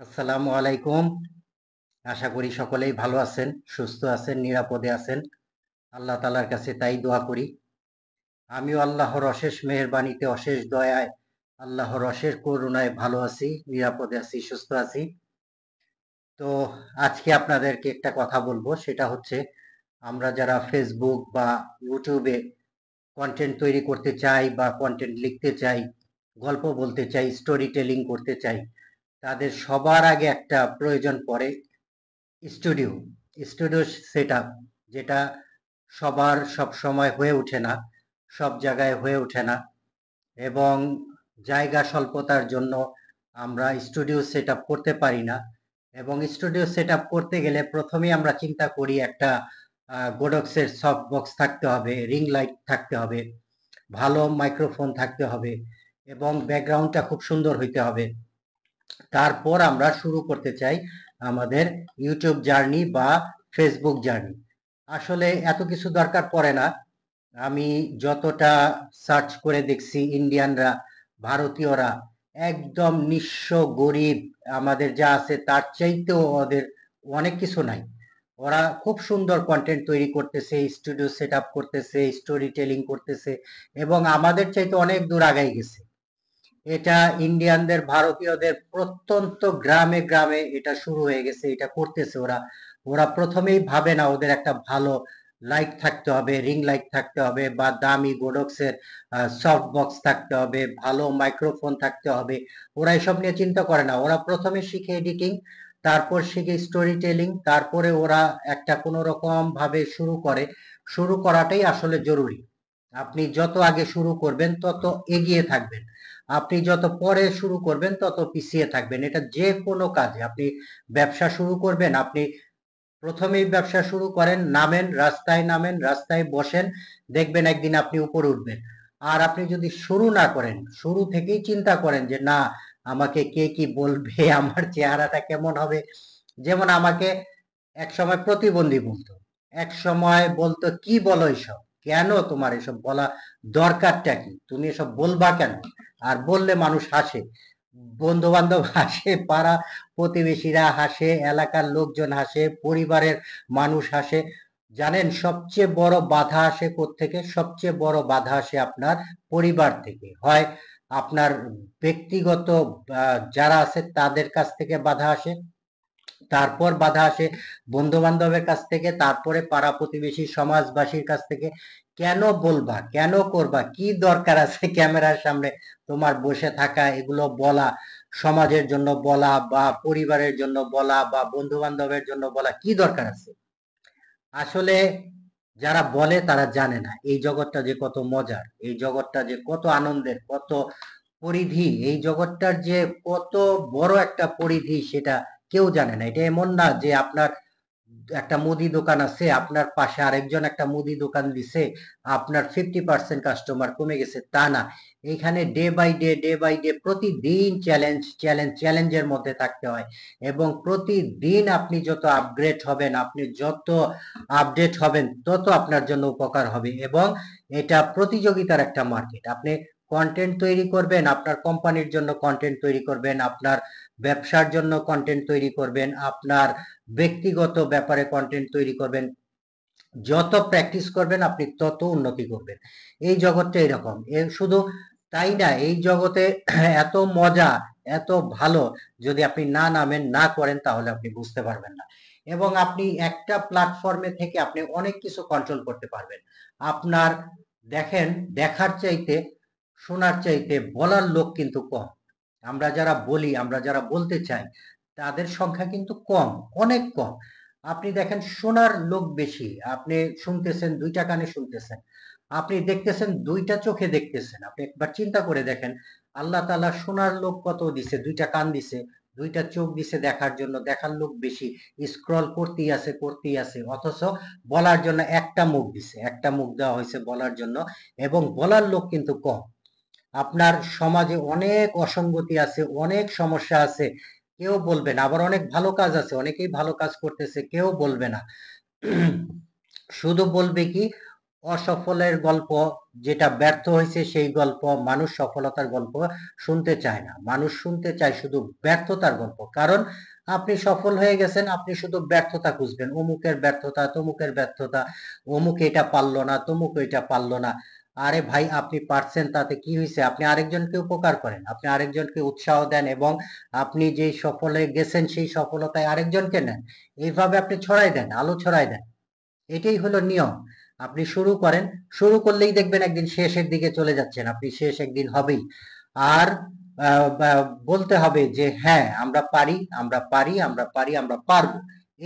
আসসালামু আলাইকুম। আশা করি সকলেই ভালো আছেন, সুস্থ আছেন, নিরাপদে আছেন। আল্লাহ তাআলার কাছে তাই দোয়া করি। আমিও আল্লাহর অশেষ মেহেরবানিতে, অশেষ দয়ায়, আল্লাহর অশেষ করুণায় ভালো আছি, নিরাপদে আছি, সুস্থ আছি। তো আজকে আপনাদেরকে একটা কথা বলবো, সেটা হচ্ছে আমরা যারা ফেসবুক বা ইউটিউবে কন্টেন্ট তৈরি করতে চাই বা কন্টেন্ট লিখতে চাই, গল্প বলতে চাই, স্টোরি টেলিং করতে চাই, তাদের সবার আগে একটা প্রয়োজন পড়ে স্টুডিও স্টুডিও সেট আপ, যেটা সবার সব সময় হয়ে ওঠে না, সব জায়গায় হয়ে ওঠে না, এবং জায়গা স্বল্পতার জন্য আমরা স্টুডিও সেট আপ করতে পারি না। এবং স্টুডিও সেট আপ করতে গেলে প্রথমেই আমরা চিন্তা করি একটা গোডক্সের সফট বক্স থাকতে হবে, রিং লাইট থাকতে হবে, ভালো মাইক্রোফোন থাকতে হবে, এবং ব্যাকগ্রাউন্ডটা খুব সুন্দর হইতে হবে। তারপর আমরা শুরু করতে চাই আমাদের ইউটিউব জার্নি বা ফেসবুক জার্নি। আসলে এত কিছু দরকার পড়ে না। আমি যতটা সার্চ করে দেখছি, ইন্ডিয়ানরা, ভারতীয়রা একদম নিঃস্ব গরিব, আমাদের যা আছে তার চাইতেও ওদের অনেক কিছু নাই। ওরা খুব সুন্দর কন্টেন্ট তৈরি করতেছে, স্টুডিও সেট আপ করতেছে, স্টোরি টেলিং করতেছে, এবং আমাদের চাইতে অনেক দূর আগাই গেছে। এটা ইন্ডিয়ানদের, ভারতীয়দের প্রত্যন্ত গ্রামে গ্রামে এটা শুরু হয়ে গেছে, এটা করতেছে ওরা। ওরা প্রথমেই ভাবে না ওদের একটা ভালো লাইট থাকতে হবে, রিং লাইট থাকতে হবে, বা দামি গোডক্সের সফট বক্স থাকতে হবে, ভালো মাইক্রোফোন থাকতে হবে। ওরা এসব নিয়ে চিন্তা করে না। ওরা প্রথমে শিখে এডিটিং, তারপর শিখে স্টোরি টেলিং, তারপরে ওরা একটা কোনো রকম ভাবে শুরু করে। শুরু করাটাই আসলে জরুরি। আপনি যত আগে শুরু করবেন তত এগিয়ে থাকবেন, আপনি যত পরে শুরু করবেন তত পিছিয়ে থাকবেন। এটা যে কোনো কাজে, আপনি ব্যবসা শুরু করবেন, আপনি প্রথমেই ব্যবসা শুরু করেন, নামেন, রাস্তায় বসেন, দেখবেন একদিন আপনি উপরে উঠবেন। আর আপনি যদি শুরু না করেন, শুরু থেকেই চিন্তা করেন যে না, আমাকে কে কি বলবে, আমার চেহারাটা কেমন হবে। যেমন আমাকে এক সময় প্রতিবন্ধী বলতো, এক সময় বলতো কি বলো এসব, কেন তোমার এসব বলা, দরকারটা কি, তুমি এসব বলবা কেন। আর বললে মানুষ হাসে, বন্ধু বান্ধব হাসে, পাড়া প্রতিবেশীরা হাসে, এলাকার লোকজন হাসে, পরিবারের মানুষ হাসে। জানেন সবচেয়ে বড় বাধা আসে কোত্থেকে? সবচেয়ে বড় বাধা আসে আপনার পরিবার থেকে। হয় আপনার ব্যক্তিগত যারা আছে তাদের কাছ থেকে বাধা আসে, তারপর বাধা আসে বন্ধু বান্ধবের কাছ থেকে, তারপরে পাড়া প্রতিবেশী সমাজবাসীর কাছ থেকে। কেন বলবা, কেন করবা, কি দরকার আছে ক্যামেরার সামনে তোমার বসে থাকা, এগুলো বলা, সমাজের জন্য বলা, বা পরিবারের জন্য বলা, বা বন্ধু বান্ধবের জন্য বলা, কি দরকার আছে? আসলে যারা বলে তারা জানে না এই জগৎটা যে কত মজার, এই জগৎটা যে কত আনন্দের, কত পরিধি, এই জগৎটার যে কত বড় একটা পরিধি, সেটা কেউ জানে না। এটা এমন না যে আপনার একটা মুদি দোকান আছে, আপনার পাশে আরেকজন একটা মুদি দোকান দিছে, আপনার 50% কাস্টমার কমে গেছে, তা না। এখানে ডে বাই ডে প্রতিদিন চ্যালেঞ্জের মধ্যে থাকতে হয়। এবং প্রতিদিন আপনি যত আপগ্রেড হবেন, আপনি যত আপডেট হবেন, তত আপনার জন্য উপকার হবে। এবং এটা প্রতিযোগিতার একটা মার্কেট। আপনি কন্টেন্ট তৈরি করবেন, আপনার কোম্পানির জন্য কন্টেন্ট তৈরি করবেন, আপনার ব্যবসার জন্য কন্টেন্ট তৈরি করবেন, আপনার ব্যক্তিগত ব্যাপারে কন্টেন্ট তৈরি করবেন। যত প্র্যাকটিস করবেন আপনি তত উন্নতি করবেন। এই জগৎটা এরকম। শুধু তাই না, এই জগতে এত মজা, এত ভালো, যদি আপনি না নামেন, না করেন, তাহলে আপনি বুঝতে পারবেন না। এবং আপনি একটা প্ল্যাটফর্মে থেকে আপনি অনেক কিছু কন্ট্রোল করতে পারবেন। আপনার দেখেন, দেখার চাইতে, শোনার চাইতে বলার লোক কিন্তু কম। আমরা যারা বলি, আমরা যারা বলতে চাই, তাদের সংখ্যা কিন্তু কম, অনেক কম। আপনি দেখেন শোনার লোক বেশি, আপনি শুনতেছেন দুইটা কানে শুনতেছেন, আপনি দেখতেছেন দুইটা চোখে দেখতেছেন। আপনি একবার চিন্তা করে দেখেন, আল্লাহ তাআলা শোনার লোক কত দিছে, দুইটা কান দিছে, দুইটা চোখ দিছে দেখার জন্য, দেখার লোক বেশি, স্ক্রল করতেই আছে, অথচ বলার জন্য একটা মুখ দিছে, একটা মুখ দেওয়া হয়েছে বলার জন্য, এবং বলার লোক কিন্তু কম। আপনার সমাজে অনেক অসঙ্গতি আছে, অনেক সমস্যা আছে, কেউ বলবে না। আবার অনেক ভালো কাজ আছে, অনেকেই ভালো কাজ করতেছে, কেউ বলবে না। শুধু বলবে কি, অসফলের গল্প, যেটা ব্যর্থ হয়েছে সেই গল্প, মানুষ সফলতার গল্প শুনতে চায় না। মানুষ শুনতে চায় শুধু ব্যর্থতার গল্প। কারণ আপনি সফল হয়ে গেছেন, আপনি শুধু ব্যর্থতা খুঁজবেন, অমুকের ব্যর্থতা, তমুকের ব্যর্থতা, অমুক এটা পারলো না, তমুক এটা পারলো না। আরে ভাই, আপনি পারছেন তাতে কি হয়েছে? আপনি আরেকজনকে উপকার করেন, আপনি আরেকজনকে উৎসাহ দেন, এবং আপনি যেই সফলে গেছেন সেই সফলতায় আরেকজনকে নেন। এইভাবে আপনি ছড়াই দেন, আলো ছড়াই দেন। এটাই হলো নিয়ম। আপনি শুরু করেন, শুরু করলেই দেখবেন একদিন শেষের দিকে চলে যাচ্ছেন, আপনি শেষ একদিন হবেই। আর বলতে হবে যে হ্যাঁ, আমরা পারি, আমরা পারি, আমরা পারি, আমরা পারবো।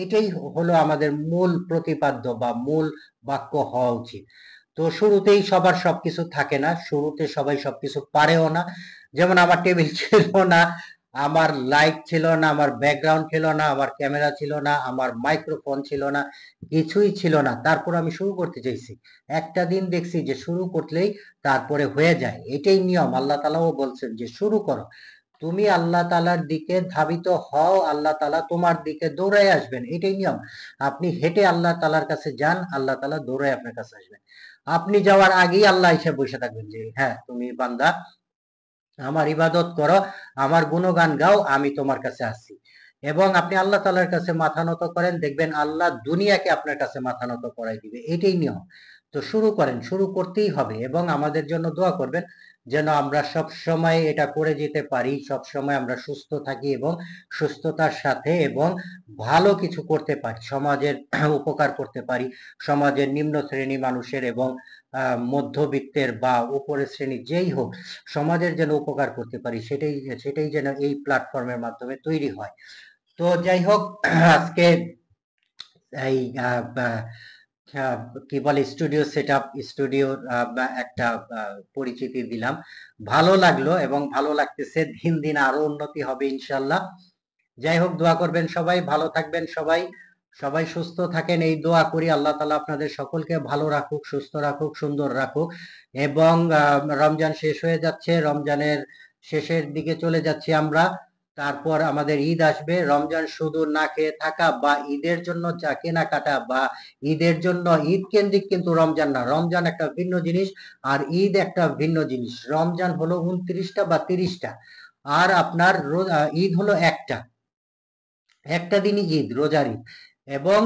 এটাই হলো আমাদের মূল প্রতিপাদ্য বা মূল বাক্য হওয়া উচিত। তো শুরুতেই সবার সবকিছু থাকে না, শুরুতে সবাই সবকিছু পারেও না। যেমন আমার টেবিল ছিল না, আমার লাইট ছিল না, আমার ব্যাকগ্রাউন্ড ছিল না, আমার ক্যামেরা ছিল না, আমার মাইক্রোফোন ছিল না, কিছুই ছিল না। তারপর আমি শুরু করতে চাইছি। একটা দিন দেখছি যে শুরু করলেই তারপরে হয়ে যায়। এটাই নিয়ম। আল্লাহ তাআলাও বলছেন যে শুরু করো। তুমি আল্লাহ তাআলার দিকে ধাবিত হও, আল্লাহ তাআলা তোমার দিকে দৌড়ায় আসবেন। এটাই নিয়ম। আপনি হেঁটে আল্লাহ তাআলার কাছে যান, আল্লাহ তাআলা দৌড়ায় আপনার কাছে আসবেন। আপনি যাওয়ার আগেই আল্লাহ এসে বসে থাকবেন যে হ্যাঁ, তুমি বান্দা, আমার ইবাদত করো, আমার গুণগান গাও, আমি তোমার কাছে আসছি। এবং আপনি আল্লাহ তাআলার কাছে মাথা নত করেন, দেখবেন আল্লাহ দুনিয়াকে আপনার কাছে মাথা নত করাই দিবে। এটাই নিয়ম। তো শুরু করেন, শুরু করতেই হবে, এবং আমাদের জন্য দোয়া করবেন যেন আমরা সব সময় এটা করে যেতে পারি, সব সময় আমরা সুস্থ থাকি এবং সুস্থতার সাথে এবং ভালো কিছু করতে পারি, সমাজের উপকার করতে পারি, সমাজের নিম্ন শ্রেণী মানুষের এবং মধ্যবিত্তের বা উপরের শ্রেণী যেই হোক, সমাজের যেন উপকার করতে পারি, সেটাই সেটাই যেন এই প্ল্যাটফর্মের মাধ্যমে তৈরি হয়। তো যাই হোক, আজকে এই কি বলে স্টুডিও সেটআপ, স্টুডিওর একটা পরিচিতি দিলাম। ভালো লাগলো এবং ভালো লাগতেছে। দিন দিন আরো উন্নতি হবে ইনশাল্লাহ। যাই হোক, দোয়া করবেন সবাই, ভালো থাকবেন সবাই, সবাই সুস্থ থাকেন, এই দোয়া করি। আল্লাহ তাআলা আপনাদের সকলকে ভালো রাখুক, সুস্থ রাখুক, সুন্দর রাখুক। এবং রমজান শেষ হয়ে যাচ্ছে, রমজানের শেষের দিকে চলে যাচ্ছি আমরা। তারপর আমাদের ঈদ আসবে। রমজান শুধু না খেয়ে থাকা বা ঈদের জন্য যা কেনাকাটা বা ঈদের জন্য, ঈদ কেন্দ্রিক কিন্তু রমজান না। রমজান একটা ভিন্ন জিনিস, আর ঈদ একটা ভিন্ন জিনিস। রমজান হলো 29টা বা 30টা, আর আপনার ঈদ হলো একটা, একটা দিনই ঈদ, রোজার ঈদ। এবং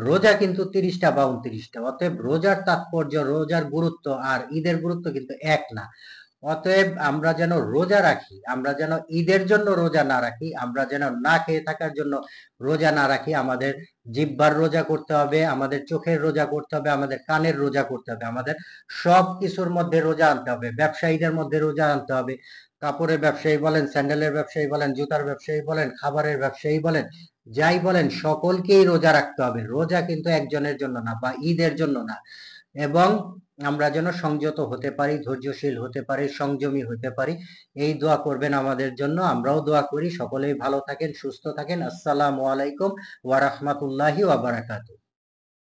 রোজা কিন্তু 30টা বা 29টা। অতএব রোজার তাৎপর্য, রোজার গুরুত্ব আর ঈদের গুরুত্ব কিন্তু এক না। অতএব আমরা যেন রোজা রাখি, আমরা যেন ঈদের জন্য রোজা না রাখি, আমরা যেন না খেয়ে থাকার জন্য রোজা না রাখি। আমাদের জিহ্বার রোজা করতে হবে, আমাদের চোখের রোজা করতে হবে, আমাদের কানের রোজা করতে হবে, আমাদের সব কিছুর মধ্যে রোজা আনতে হবে। ব্যবসায়ীদের মধ্যে রোজা আনতে হবে। কাপড়ের ব্যবসায়ী বলেন, স্যান্ডেলের ব্যবসায়ী বলেন, জুতার ব্যবসায়ী বলেন, খাবারের ব্যবসায়ী বলেন, যাই বলেন, সকলকেই রোজা রাখতে হবে। রোজা কিন্তু একজনের জন্য না বা ঈদের জন্য না। এবং আমরা যেন সংযত হতে পারি, ধৈর্যশীল হতে পারি, সংযমী হতে পারি, এই দোয়া করবেন আমাদের জন্য। আমরাও দোয়া করি। সকলেই ভালো থাকেন, সুস্থ থাকেন। আসসালামু আলাইকুম ওয়া রাহমাতুল্লাহি ওয়া বারাকাতুহু।